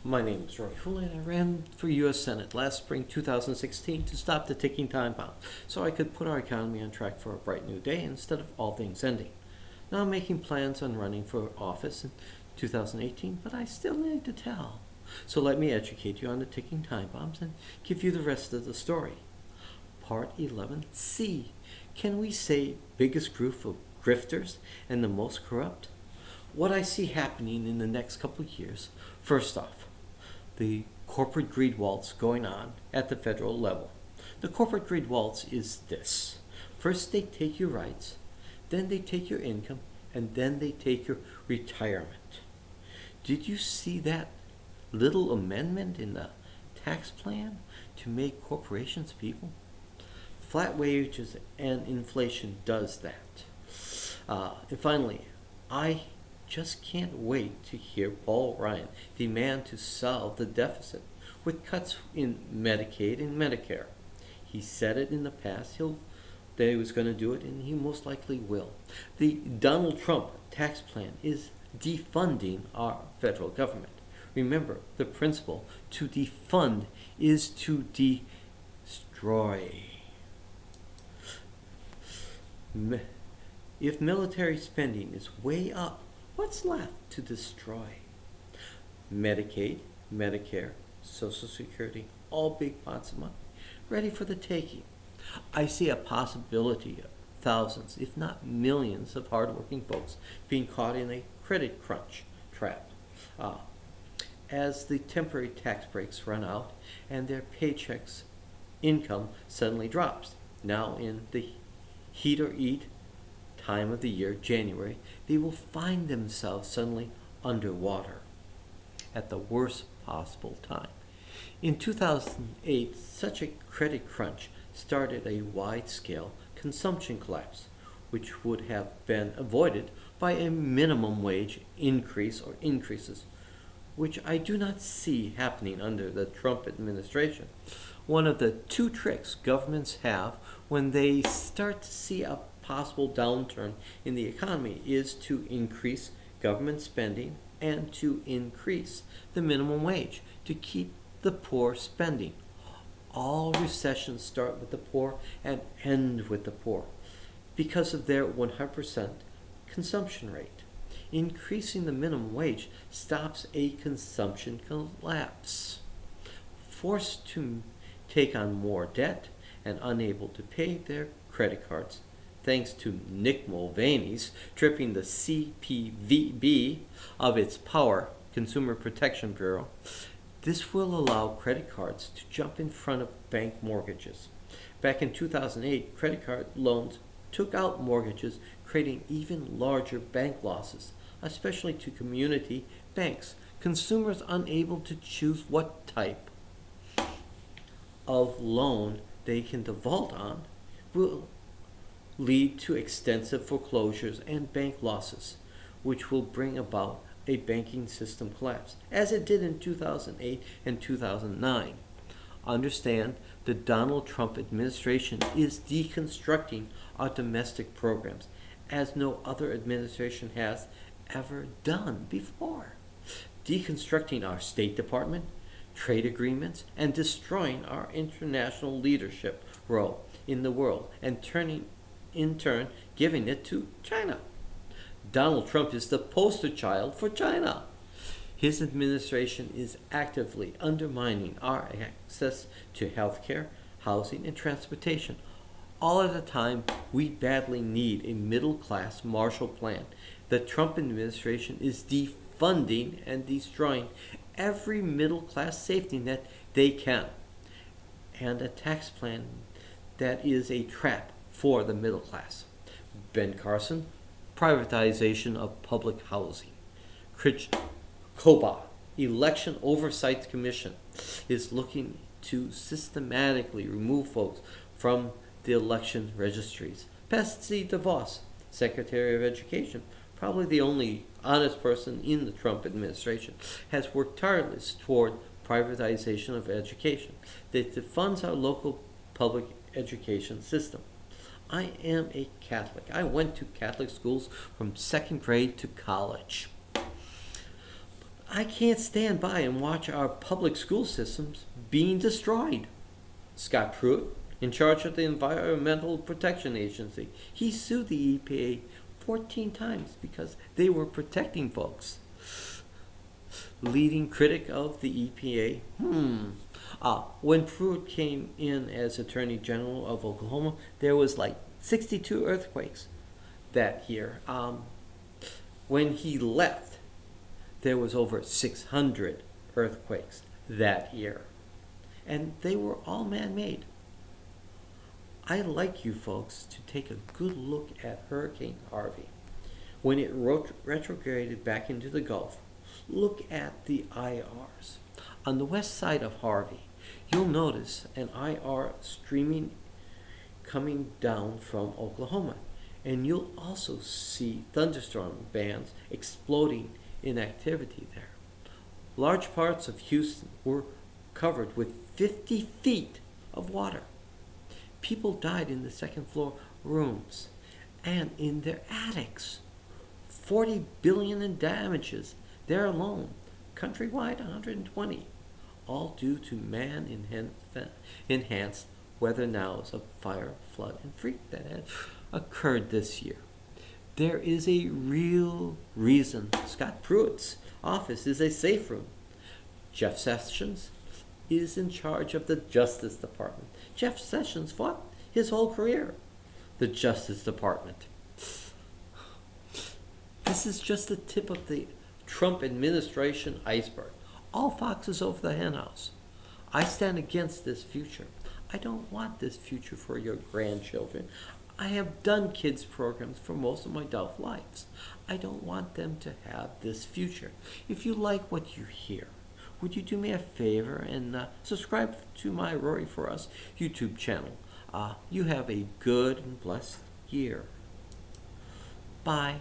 My name is Rory Houlihan and I ran for U.S. Senate last spring 2016 to stop the ticking time bomb so I could put our economy on track for a bright new day instead of all things ending. Now I'm making plans on running for office in 2018, but I still need to tell. So let me educate you on the ticking time bombs and give you the rest of the story. Part 11C. Can we say biggest group of grifters and the most corrupt? What I see happening in the next couple of years, first off, the corporate greed waltz going on at the federal level. The corporate greed waltz is this. First they take your rights, then they take your income, and then they take your retirement. Did you see that little amendment in the tax plan to make corporations people? Flat wages and inflation does that. And finally, I just can't wait to hear Paul Ryan demand to solve the deficit with cuts in Medicaid and Medicare. He said it in the past that he was going to do it, and he most likely will. The Donald Trump tax plan is defunding our federal government. Remember, the principle to defund is to destroy. If military spending is way up, what's left to destroy? Medicaid, Medicare, Social Security, all big pots of money, ready for the taking. I see a possibility of thousands, if not millions, of hardworking folks being caught in a credit crunch trap as the temporary tax breaks run out and their paychecks income suddenly drops. Now in the heat or eat time of the year, January, they will find themselves suddenly underwater at the worst possible time. In 2008, such a credit crunch started a wide-scale consumption collapse, which would have been avoided by a minimum wage increase or increases, which I do not see happening under the Trump administration. One of the two tricks governments have when they start to see a possible downturn in the economy is to increase government spending and to increase the minimum wage to keep the poor spending. All recessions start with the poor and end with the poor because of their 100% consumption rate. Increasing the minimum wage stops a consumption collapse. Forced to take on more debt and unable to pay their credit cards, thanks to Nick Mulvaney's tripping the CPVB of its power, Consumer Protection Bureau, this will allow credit cards to jump in front of bank mortgages. Back in 2008, credit card loans took out mortgages, creating even larger bank losses, especially to community banks. Consumers unable to choose what type of loan they can default on will lead to extensive foreclosures and bank losses, which will bring about a banking system collapse, as it did in 2008 and 2009. Understand, the Donald Trump administration is deconstructing our domestic programs, as no other administration has ever done before. Deconstructing our State Department, trade agreements, and destroying our international leadership role in the world, and in turn giving it to China. Donald Trump is the poster child for China. His administration is actively undermining our access to health care, housing, and transportation, all at a time we badly need a middle-class Marshall Plan. The Trump administration is defunding and destroying every middle-class safety net they can, and a tax plan that is a trap for the middle class. Ben Carson, privatization of public housing. COBA, Election Oversight Commission, is looking to systematically remove folks from the election registries. Betsy DeVos, Secretary of Education, probably the only honest person in the Trump administration, has worked tirelessly toward privatization of education that funds our local public education system. I am a Catholic. I went to Catholic schools from second grade to college. I can't stand by and watch our public school systems being destroyed. Scott Pruitt, in charge of the Environmental Protection Agency, he sued the EPA 14 times because they were protecting folks. Leading critic of the EPA, when Pruitt came in as Attorney General of Oklahoma, there was like 62 earthquakes that year. When he left, there was over 600 earthquakes that year. And they were all man-made. I'd like you folks to take a good look at Hurricane Harvey. When it retrograded back into the Gulf, look at the IRs. On the west side of Harvey, you'll notice an IR streaming coming down from Oklahoma. And you'll also see thunderstorm bands exploding in activity there. Large parts of Houston were covered with 50 feet of water. People died in the second floor rooms and in their attics. 40 billion in damages there alone. Countrywide, 120. All due to man-enhanced weather nows of fire, flood, and freak that had occurred this year. There is a real reason Scott Pruitt's office is a safe room. Jeff Sessions is in charge of the Justice Department. Jeff Sessions fought his whole career. The Justice Department. This is just the tip of the Trump administration iceberg. All foxes over the henhouse. I stand against this future. I don't want this future for your grandchildren. I have done kids programs for most of my adult lives. I don't want them to have this future. If you like what you hear, would you do me a favor and subscribe to my Rory for Us YouTube channel? You have a good and blessed year. Bye.